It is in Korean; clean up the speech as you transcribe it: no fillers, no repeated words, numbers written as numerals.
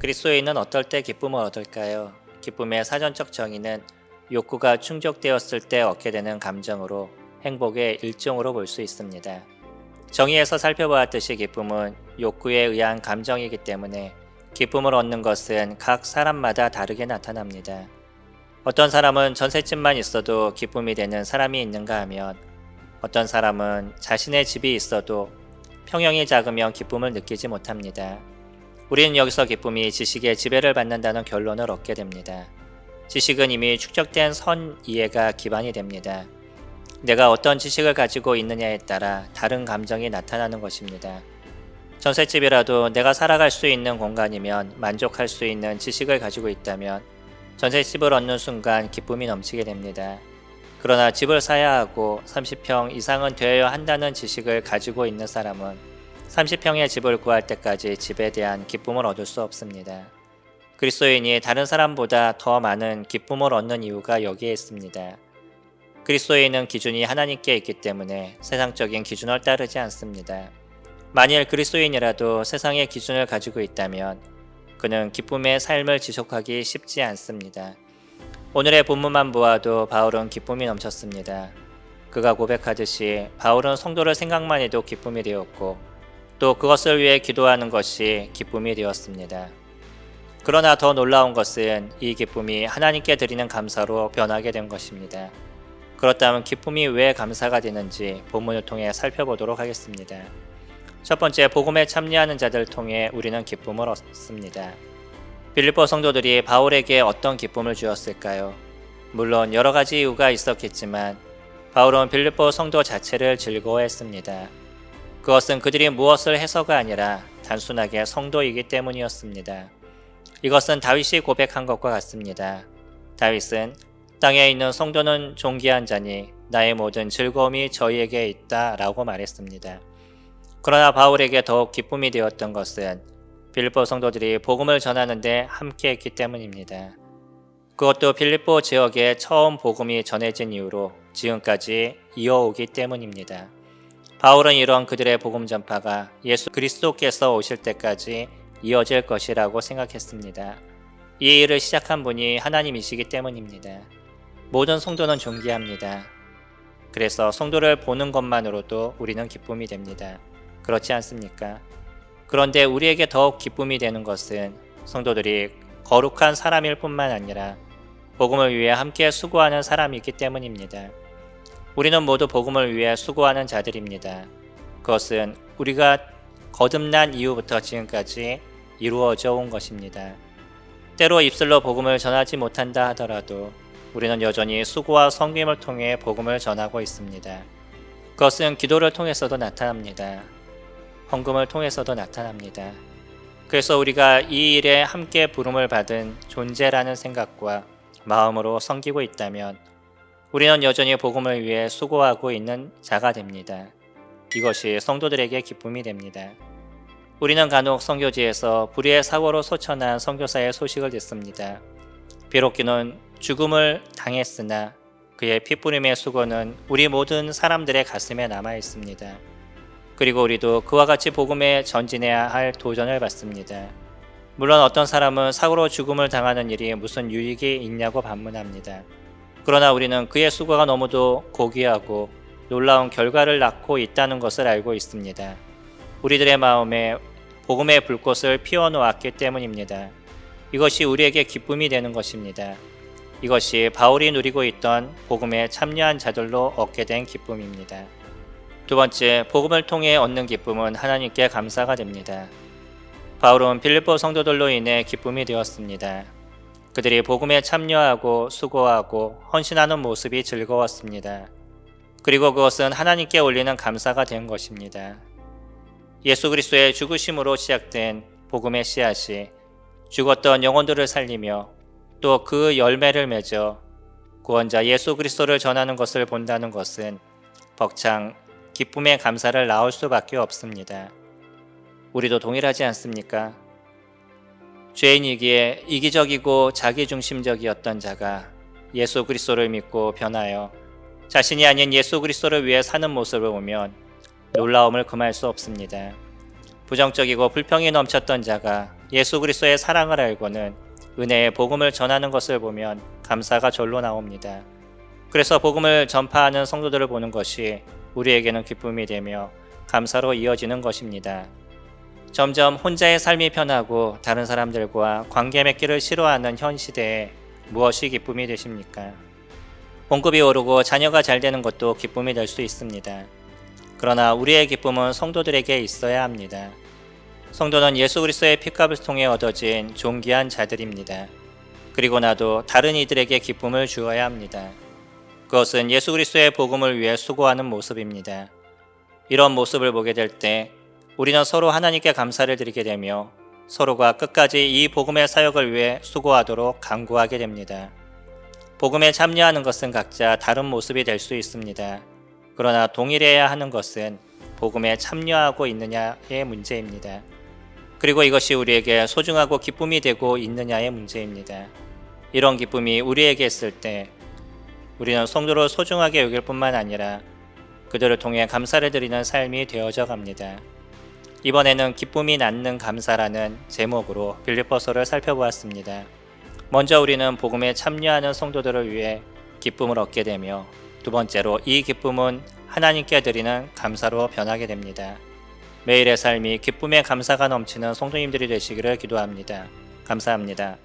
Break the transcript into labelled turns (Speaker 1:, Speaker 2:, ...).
Speaker 1: 그리스도인은 어떨 때 기쁨을 얻을까요? 기쁨의 사전적 정의는 욕구가 충족되었을 때 얻게 되는 감정으로 행복의 일종으로 볼 수 있습니다. 정의에서 살펴보았듯이 기쁨은 욕구에 의한 감정이기 때문에 기쁨을 얻는 것은 각 사람마다 다르게 나타납니다. 어떤 사람은 전셋집만 있어도 기쁨이 되는 사람이 있는가 하면 어떤 사람은 자신의 집이 있어도 평형이 작으면 기쁨을 느끼지 못합니다. 우리는 여기서 기쁨이 지식의 지배를 받는다는 결론을 얻게 됩니다. 지식은 이미 축적된 선 이해가 기반이 됩니다. 내가 어떤 지식을 가지고 있느냐에 따라 다른 감정이 나타나는 것입니다. 전셋집이라도 내가 살아갈 수 있는 공간이면 만족할 수 있는 지식을 가지고 있다면 전셋집을 얻는 순간 기쁨이 넘치게 됩니다. 그러나 집을 사야 하고 30평 이상은 되어야 한다는 지식을 가지고 있는 사람은 30평의 집을 구할 때까지 집에 대한 기쁨을 얻을 수 없습니다. 그리스도인이 다른 사람보다 더 많은 기쁨을 얻는 이유가 여기에 있습니다. 그리스도인은 기준이 하나님께 있기 때문에 세상적인 기준을 따르지 않습니다. 만일 그리스도인이라도 세상의 기준을 가지고 있다면 그는 기쁨의 삶을 지속하기 쉽지 않습니다. 오늘의 본문만 보아도 바울은 기쁨이 넘쳤습니다. 그가 고백하듯이 바울은 성도를 생각만 해도 기쁨이 되었고 또 그것을 위해 기도하는 것이 기쁨이 되었습니다. 그러나 더 놀라운 것은 이 기쁨이 하나님께 드리는 감사로 변하게 된 것입니다. 그렇다면 기쁨이 왜 감사가 되는지 본문을 통해 살펴보도록 하겠습니다. 첫 번째, 복음에 참여하는 자들을 통해 우리는 기쁨을 얻습니다. 빌립보 성도들이 바울에게 어떤 기쁨을 주었을까요? 물론 여러 가지 이유가 있었겠지만 바울은 빌립보 성도 자체를 즐거워했습니다. 그것은 그들이 무엇을 해서가 아니라 단순하게 성도이기 때문이었습니다. 이것은 다윗이 고백한 것과 같습니다. 다윗은 땅에 있는 성도는 존귀한 자니 나의 모든 즐거움이 저희에게 있다 라고 말했습니다. 그러나 바울에게 더욱 기쁨이 되었던 것은 빌립보 성도들이 복음을 전하는 데 함께했기 때문입니다. 그것도 빌립보 지역에 처음 복음이 전해진 이후로 지금까지 이어오기 때문입니다. 바울은 이런 그들의 복음 전파가 예수 그리스도께서 오실 때까지 이어질 것이라고 생각했습니다. 이 일을 시작한 분이 하나님이시기 때문입니다. 모든 성도는 존귀합니다. 그래서 성도를 보는 것만으로도 우리는 기쁨이 됩니다. 그렇지 않습니까? 그런데 우리에게 더욱 기쁨이 되는 것은 성도들이 거룩한 사람일 뿐만 아니라 복음을 위해 함께 수고하는 사람이기 때문입니다. 우리는 모두 복음을 위해 수고하는 자들입니다. 그것은 우리가 거듭난 이후부터 지금까지 이루어져 온 것입니다. 때로 입술로 복음을 전하지 못한다 하더라도 우리는 여전히 수고와 섬김을 통해 복음을 전하고 있습니다. 그것은 기도를 통해서도 나타납니다. 헌금을 통해서도 나타납니다. 그래서 우리가 이 일에 함께 부름을 받은 존재라는 생각과 마음으로 섬기고 있다면 우리는 여전히 복음을 위해 수고하고 있는 자가 됩니다. 이것이 성도들에게 기쁨이 됩니다. 우리는 간혹 선교지에서 불의의 사고로 소천한 선교사의 소식을 듣습니다. 비록 그는 죽음을 당했으나 그의 피뿌림의 수고는 우리 모든 사람들의 가슴에 남아 있습니다. 그리고 우리도 그와 같이 복음에 전진해야 할 도전을 받습니다. 물론 어떤 사람은 사고로 죽음을 당하는 일이 무슨 유익이 있냐고 반문합니다. 그러나 우리는 그의 수고가 너무도 고귀하고 놀라운 결과를 낳고 있다는 것을 알고 있습니다. 우리들의 마음에 복음의 불꽃을 피워놓았기 때문입니다. 이것이 우리에게 기쁨이 되는 것입니다. 이것이 바울이 누리고 있던 복음에 참여한 자들로 얻게 된 기쁨입니다. 두 번째, 복음을 통해 얻는 기쁨은 하나님께 감사가 됩니다. 바울은 빌립보 성도들로 인해 기쁨이 되었습니다. 그들이 복음에 참여하고 수고하고 헌신하는 모습이 즐거웠습니다. 그리고 그것은 하나님께 올리는 감사가 된 것입니다. 예수 그리스도의 죽으심으로 시작된 복음의 씨앗이 죽었던 영혼들을 살리며 또 그 열매를 맺어 구원자 예수 그리스도를 전하는 것을 본다는 것은 벅찬 기쁨의 감사를 낳을 수밖에 없습니다. 우리도 동일하지 않습니까? 죄인이기에 이기적이고 자기중심적이었던 자가 예수 그리스도를 믿고 변하여 자신이 아닌 예수 그리스도를 위해 사는 모습을 보면 놀라움을 금할 수 없습니다. 부정적이고 불평이 넘쳤던 자가 예수 그리스도의 사랑을 알고는 은혜의 복음을 전하는 것을 보면 감사가 절로 나옵니다. 그래서 복음을 전파하는 성도들을 보는 것이 우리에게는 기쁨이 되며 감사로 이어지는 것입니다. 점점 혼자의 삶이 편하고 다른 사람들과 관계 맺기를 싫어하는 현 시대에 무엇이 기쁨이 되십니까? 봉급이 오르고 자녀가 잘 되는 것도 기쁨이 될 수 있습니다. 그러나 우리의 기쁨은 성도들에게 있어야 합니다. 성도는 예수 그리스도의 피값을 통해 얻어진 존귀한 자들입니다. 그리고 나도 다른 이들에게 기쁨을 주어야 합니다. 그것은 예수 그리스도의 복음을 위해 수고하는 모습입니다. 이런 모습을 보게 될 때 우리는 서로 하나님께 감사를 드리게 되며 서로가 끝까지 이 복음의 사역을 위해 수고하도록 간구하게 됩니다. 복음에 참여하는 것은 각자 다른 모습이 될 수 있습니다. 그러나 동일해야 하는 것은 복음에 참여하고 있느냐의 문제입니다. 그리고 이것이 우리에게 소중하고 기쁨이 되고 있느냐의 문제입니다. 이런 기쁨이 우리에게 있을 때 우리는 성도를 소중하게 여길 뿐만 아니라 그들을 통해 감사를 드리는 삶이 되어져 갑니다. 이번에는 기쁨이 낳는 감사라는 제목으로 빌립보서를 살펴보았습니다. 먼저 우리는 복음에 참여하는 성도들을 위해 기쁨을 얻게 되며 두 번째로 이 기쁨은 하나님께 드리는 감사로 변하게 됩니다. 매일의 삶이 기쁨의 감사가 넘치는 성도님들이 되시기를 기도합니다. 감사합니다.